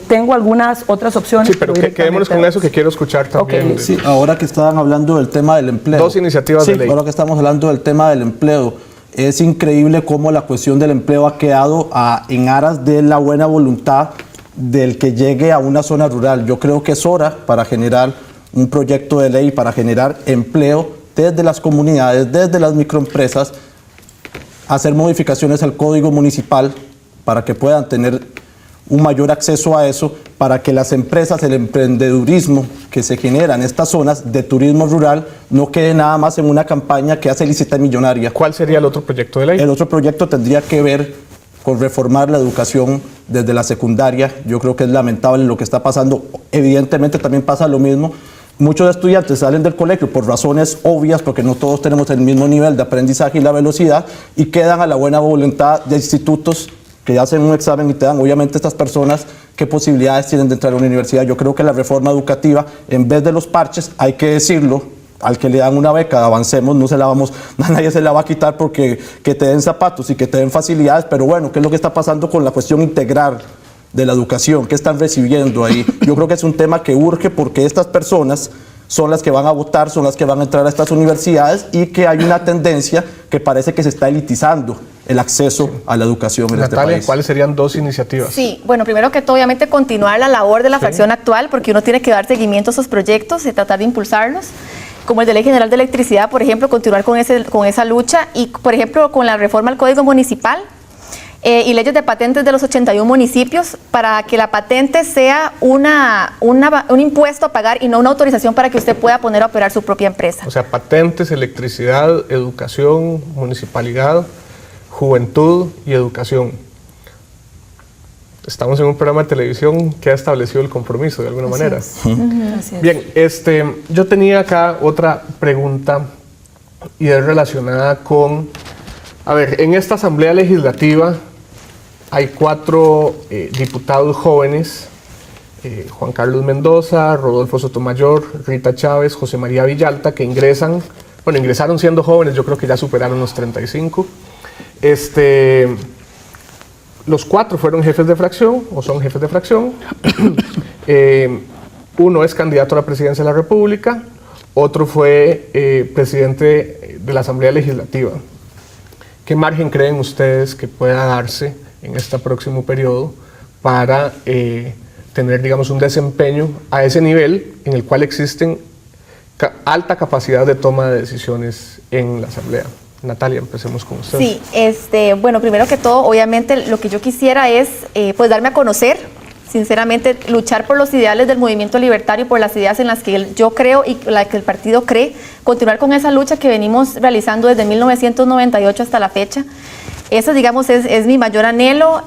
tengo algunas otras opciones. Sí, pero quedémonos con eso que que quiero escuchar también. Ok. Sí, ahora que estaban hablando del tema del empleo. 2 iniciativas de Sí, ley. ahora que estamos hablando del tema del empleo, es increíble cómo la cuestión del empleo ha quedado en aras de la buena voluntad del que llegue a una zona rural. Yo creo que es hora para generar un proyecto de ley para generar empleo desde las comunidades, desde las microempresas, hacer modificaciones al código municipal para que puedan tener un mayor acceso a eso, para que las empresas, el emprendedurismo que se genera en estas zonas de turismo rural no quede nada más en una campaña que hace licita millonaria. ¿Cuál sería el otro proyecto de ley? El otro proyecto tendría que ver con reformar la educación desde la secundaria. Yo creo que es lamentable lo que está pasando. Evidentemente también pasa lo mismo. Muchos estudiantes salen del colegio por razones obvias, porque no todos tenemos el mismo nivel de aprendizaje y la velocidad, y quedan a la buena voluntad de institutos que hacen un examen y te dan, obviamente, estas personas qué posibilidades tienen de entrar a una universidad. Yo creo que la reforma educativa, en vez de los parches, hay que decirlo, al que le dan una beca, avancemos, nadie se la va a quitar porque que te den zapatos y que te den facilidades, pero bueno, ¿qué es lo que está pasando con la cuestión integral de la educación? ¿Qué están recibiendo ahí? Yo creo que es un tema que urge porque estas personas son las que van a votar, son las que van a entrar a estas universidades y que hay una tendencia que parece que se está elitizando el acceso a la educación en este Natalia, país. ¿cuáles serían 2 iniciativas? Sí, bueno, primero que todo, obviamente, continuar la labor de la fracción actual, porque uno tiene que dar seguimiento a esos proyectos y tratar de impulsarlos, como el de Ley General de Electricidad, por ejemplo, continuar con esa lucha y, por ejemplo, con la reforma al Código Municipal y leyes de patentes de los 81 municipios para que la patente sea un impuesto a pagar y no una autorización para que usted pueda poner a operar su propia empresa. O sea, patentes, electricidad, educación, municipalidad, juventud y educación. Estamos en un programa de televisión que ha establecido el compromiso de alguna manera. Así es. Bien, yo tenía acá otra pregunta y es relacionada con, a ver, en esta Asamblea Legislativa hay 4 diputados jóvenes, Juan Carlos Mendoza, Rodolfo Sotomayor, Rita Chávez, José María Villalta, que ingresaron siendo jóvenes, yo creo que ya superaron los 35. Los 4 fueron jefes de fracción, o son jefes de fracción. Uno es candidato a la presidencia de la República, otro fue presidente de la Asamblea Legislativa. ¿Qué margen creen ustedes que pueda darse en este próximo periodo para tener, digamos, un desempeño a ese nivel en el cual existen alta capacidad de toma de decisiones en la Asamblea? Natalia, empecemos con usted. Sí, bueno, primero que todo, obviamente lo que yo quisiera es pues darme a conocer, sinceramente, luchar por los ideales del movimiento libertario, por las ideas en las que yo creo y las que el partido cree, continuar con esa lucha que venimos realizando desde 1998 hasta la fecha. Eso, digamos, es mi mayor anhelo,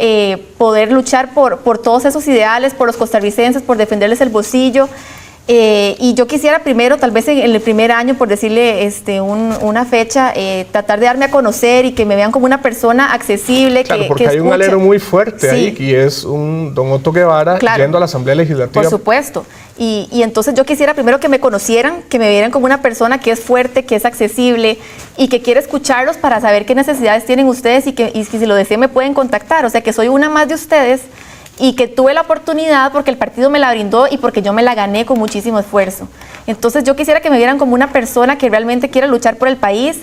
poder luchar por todos esos ideales, por los costarricenses, por defenderles el bolsillo. Y yo quisiera primero, tal vez en el primer año, por decirle una fecha, tratar de darme a conocer y que me vean como una persona accesible. Claro, porque hay un alero muy fuerte ahí, y es un don Otto Guevara yendo a la Asamblea Legislativa. Por supuesto. Y entonces yo quisiera primero que me conocieran, que me vieran como una persona que es fuerte, que es accesible y que quiere escucharlos para saber qué necesidades tienen ustedes y que si lo desean me pueden contactar. O sea, que soy una más de ustedes y que tuve la oportunidad porque el partido me la brindó y porque yo me la gané con muchísimo esfuerzo. Entonces yo quisiera que me vieran como una persona que realmente quiere luchar por el país,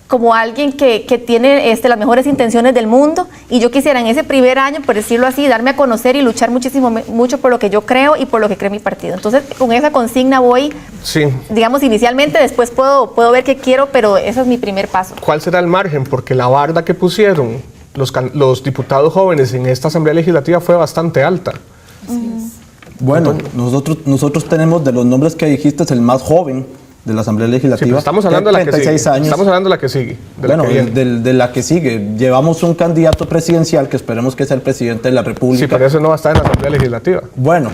como alguien que tiene las mejores intenciones del mundo, y yo quisiera en ese primer año, por decirlo así, darme a conocer y luchar mucho por lo que yo creo y por lo que cree mi partido. Entonces con esa consigna voy, digamos, inicialmente, después puedo ver qué quiero, pero ese es mi primer paso. ¿Cuál será el margen? Porque la barda que pusieron los diputados jóvenes en esta Asamblea Legislativa fue bastante alta. Bueno, nosotros tenemos, de los nombres que dijiste, es el más joven de la Asamblea Legislativa. Sí, estamos hablando de la que sigue. Años. Estamos hablando de la que sigue. De la que sigue. Llevamos un candidato presidencial que esperemos que sea el presidente de la República. Sí, pero eso no va a estar en la Asamblea Legislativa. Bueno,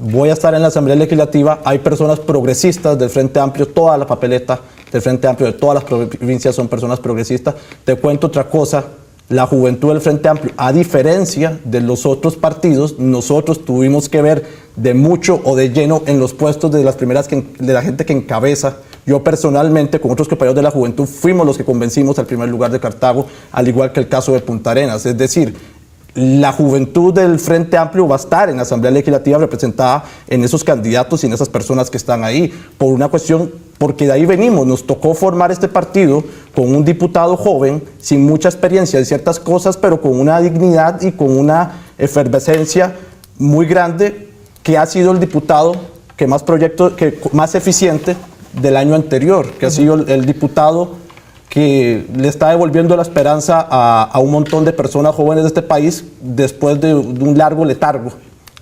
voy a estar en la Asamblea Legislativa. Hay personas progresistas del Frente Amplio, toda la papeleta del Frente Amplio de todas las provincias son personas progresistas. Te cuento otra cosa. La juventud del Frente Amplio, a diferencia de los otros partidos, nosotros tuvimos que ver de mucho o de lleno en los puestos de las primeras de la gente que encabeza. Yo personalmente, con otros compañeros de la juventud, fuimos los que convencimos al primer lugar de Cartago, al igual que el caso de Punta Arenas. Es decir, la juventud del Frente Amplio va a estar en la Asamblea Legislativa representada en esos candidatos y en esas personas que están ahí, por una cuestión, porque de ahí venimos. Nos tocó formar este partido con un diputado joven, sin mucha experiencia en ciertas cosas, pero con una dignidad y con una efervescencia muy grande, que ha sido el diputado que más eficiente del año anterior, que ha sido el diputado que le está devolviendo la esperanza a un montón de personas jóvenes de este país después de un largo letargo.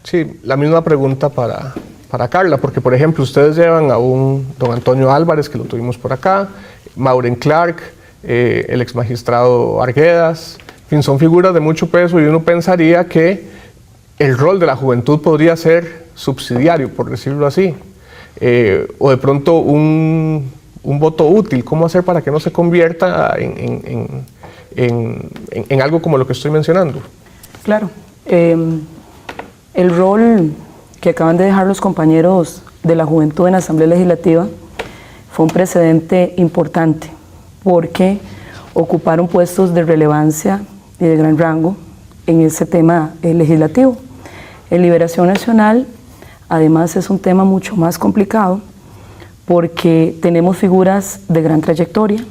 Sí, la misma pregunta para Carla, porque por ejemplo ustedes llevan a un don Antonio Álvarez, que lo tuvimos por acá, Maureen Clark, el ex magistrado Arguedas, en fin, son figuras de mucho peso, y uno pensaría que el rol de la juventud podría ser subsidiario, por decirlo así, o de pronto un voto útil. ¿Cómo hacer para que no se convierta en algo como lo que estoy mencionando? Claro. El rol que acaban de dejar los compañeros de la juventud en la Asamblea Legislativa fue un precedente importante, porque ocuparon puestos de relevancia y de gran rango en ese tema legislativo. En Liberación Nacional, además, es un tema mucho más complicado, porque tenemos figuras de gran trayectoria,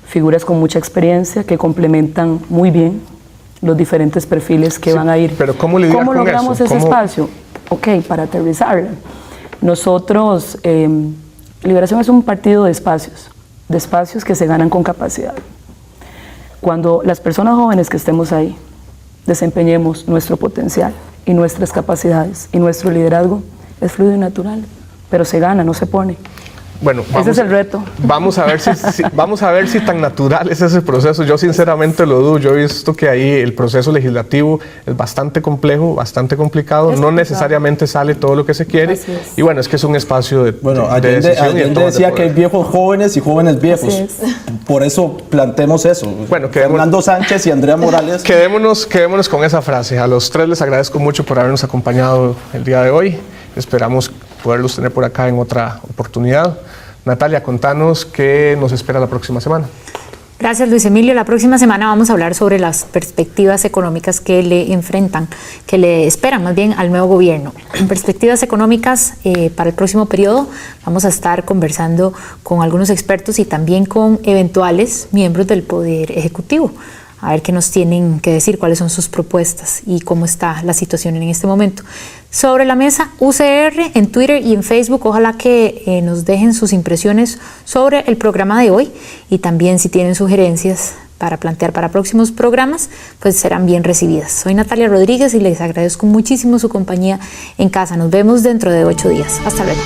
figuras con mucha experiencia que complementan muy bien los diferentes perfiles que van a ir. Pero ¿cómo logramos ese espacio? Ok, para aterrizarla. Nosotros, Liberación es un partido de espacios que se ganan con capacidad. Cuando las personas jóvenes que estemos ahí desempeñemos nuestro potencial y nuestras capacidades y nuestro liderazgo, es fluido y natural, pero se gana, no se pone. Bueno, ese es el reto. Vamos a ver si tan natural es ese proceso. Yo sinceramente lo dudo. Yo he visto que ahí el proceso legislativo es bastante complejo, bastante complicado. No necesariamente sale todo lo que se quiere. Y bueno, es que es un espacio de decisión. Allende decía que hay viejos jóvenes y jóvenes viejos. Por eso planteemos eso. Bueno, Fernando Sánchez y Andrea Morales. Quedémonos con esa frase. A los tres les agradezco mucho por habernos acompañado el día de hoy. Esperamos poderlos tener por acá en otra oportunidad. Natalia, contanos qué nos espera la próxima semana. Gracias, Luis Emilio. La próxima semana vamos a hablar sobre las perspectivas económicas que le enfrentan, que le esperan más bien al nuevo gobierno. En perspectivas económicas para el próximo periodo vamos a estar conversando con algunos expertos y también con eventuales miembros del Poder Ejecutivo, a ver qué nos tienen que decir, cuáles son sus propuestas y cómo está la situación en este momento. Sobre la mesa, UCR en Twitter y en Facebook, ojalá que nos dejen sus impresiones sobre el programa de hoy y también si tienen sugerencias para plantear para próximos programas, pues serán bien recibidas. Soy Natalia Rodríguez y les agradezco muchísimo su compañía en casa. Nos vemos dentro de 8 días. Hasta luego.